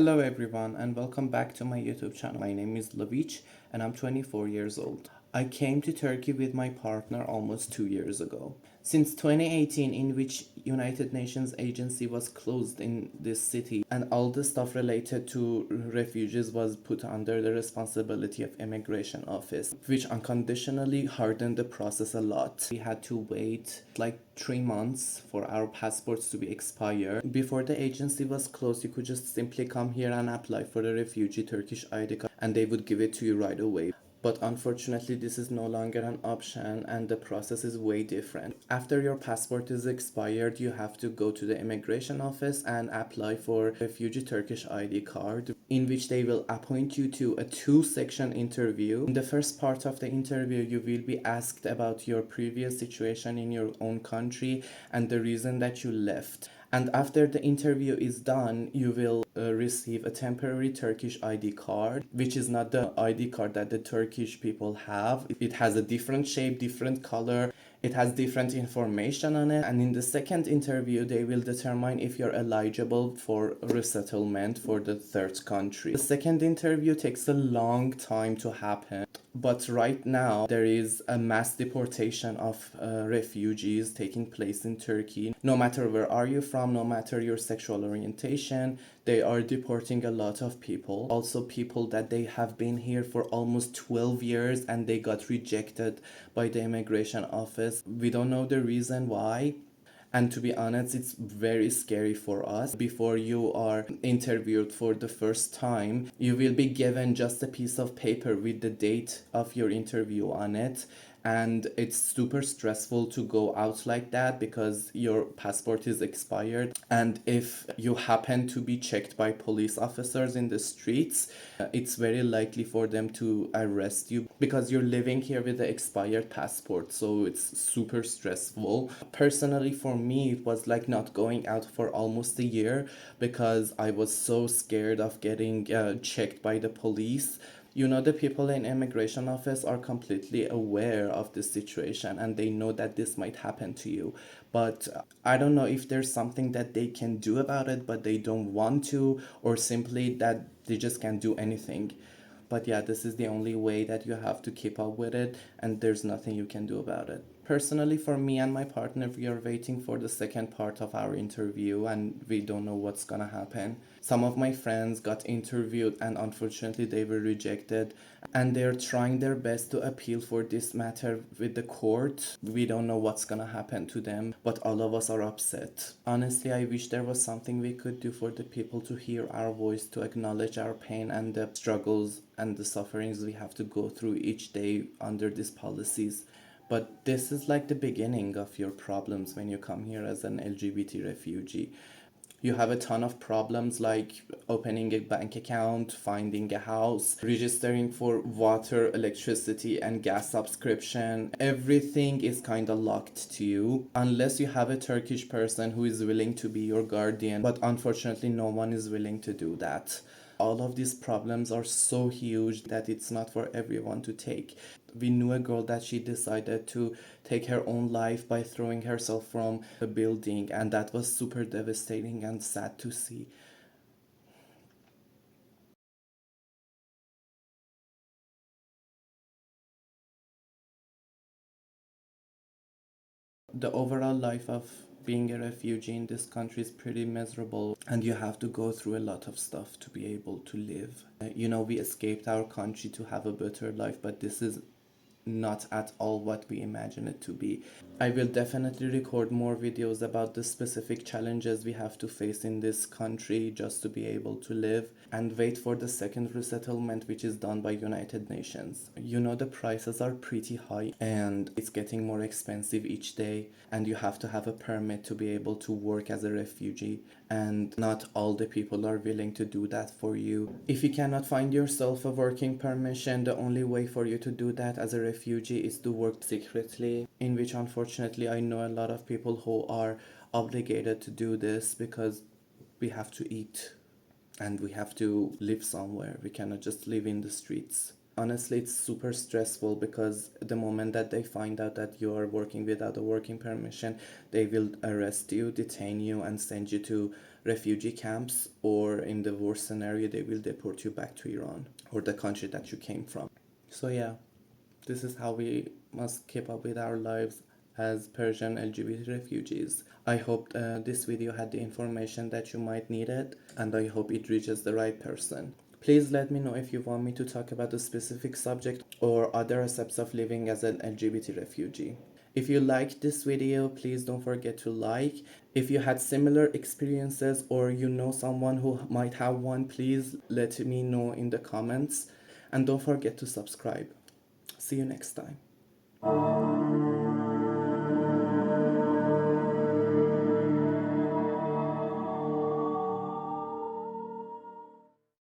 Hello everyone and welcome back to my YouTube channel. My name is LeVitch and I'm 24 years old. I came to Turkey with my partner almost 2 years ago. Since 2018, in which United Nations agency was closed in this city and all the stuff related to refugees was put under the responsibility of immigration office, which unconditionally hardened the process a lot. We had to wait like 3 months for our passports to be expired. Before the agency was closed, you could just simply come here and apply for the refugee Turkish ID card and they would give it to you right away. But unfortunately, this is no longer an option and the process is way different. After your passport is expired, you have to go to the immigration office and apply for refugee Turkish ID card, in which they will appoint you to a two-section interview. In the first part of the interview, you will be asked about your previous situation in your own country and the reason that you left. And after the interview is done, you will receive a temporary Turkish ID card, which is not the ID card that the Turkish people have. It has a different shape, different color. It has different information on it. And in the second interview, they will determine if you're eligible for resettlement for the third country. The second interview takes a long time to happen. But right now, there is a mass deportation of refugees taking place in Turkey. No matter where are you from, no matter your sexual orientation, they are deporting a lot of people. Also people that they have been here for almost 12 years and they got rejected by the immigration office. We don't know the reason why. And to be honest, it's very scary for us. Before you are interviewed for the first time, you will be given just a piece of paper with the date of your interview on it. And it's super stressful to go out like that because your passport is expired. And if you happen to be checked by police officers in the streets, it's very likely for them to arrest you because you're living here with the expired passport. So it's super stressful. Personally, for me, it was like not going out for almost a year because I was so scared of getting checked by the police. You know, the people in immigration office are completely aware of this situation and they know that this might happen to you. But I don't know if there's something that they can do about it, but they don't want to, or simply that they just can't do anything. But yeah, this is the only way that you have to keep up with it, and there's nothing you can do about it. Personally, for me and my partner, we are waiting for the second part of our interview and we don't know what's gonna happen. Some of my friends got interviewed and unfortunately they were rejected, and they're trying their best to appeal for this matter with the court. We don't know what's gonna happen to them, but all of us are upset. Honestly, I wish there was something we could do for the people to hear our voice, to acknowledge our pain and the struggles and the sufferings we have to go through each day under these policies. But this is like the beginning of your problems when you come here as an LGBT refugee. You have a ton of problems like opening a bank account, finding a house, registering for water, electricity, and gas subscription. Everything is kind of locked to you unless you have a Turkish person who is willing to be your guardian. But unfortunately, no one is willing to do that. All of these problems are so huge that it's not for everyone to take. We knew a girl that she decided to take her own life by throwing herself from a building, and that was super devastating and sad to see. The overall life of being a refugee in this country is pretty miserable, and you have to go through a lot of stuff to be able to live. You know, we escaped our country to have a better life, but this is not at all what we imagine it to be. I will definitely record more videos about the specific challenges we have to face in this country just to be able to live, and wait for the second resettlement, which is done by United Nations. You know, the prices are pretty high and it's getting more expensive each day, and you have to have a permit to be able to work as a refugee, and not all the people are willing to do that for you. If you cannot find yourself a working permission, the only way for you to do that as a refugee is to work secretly, in which unfortunately I know a lot of people who are obligated to do this because we have to eat and we have to live somewhere. We cannot just live in the streets. honestly, it's super stressful because the moment that they find out that you are working without a working permission, they will arrest you, detain you, and send you to refugee camps, or in the worst scenario, they will deport you back to Iran or the country that you came from. So, yeah, this is how we must keep up with our lives as Persian LGBT refugees. I hope this video had the information that you might need it, and I hope it reaches the right person. Please let me know if you want me to talk about a specific subject or other aspects of living as an LGBT refugee. If you liked this video, please don't forget to like. If you had similar experiences or you know someone who might have one, please let me know in the comments. And don't forget to subscribe. See you next time.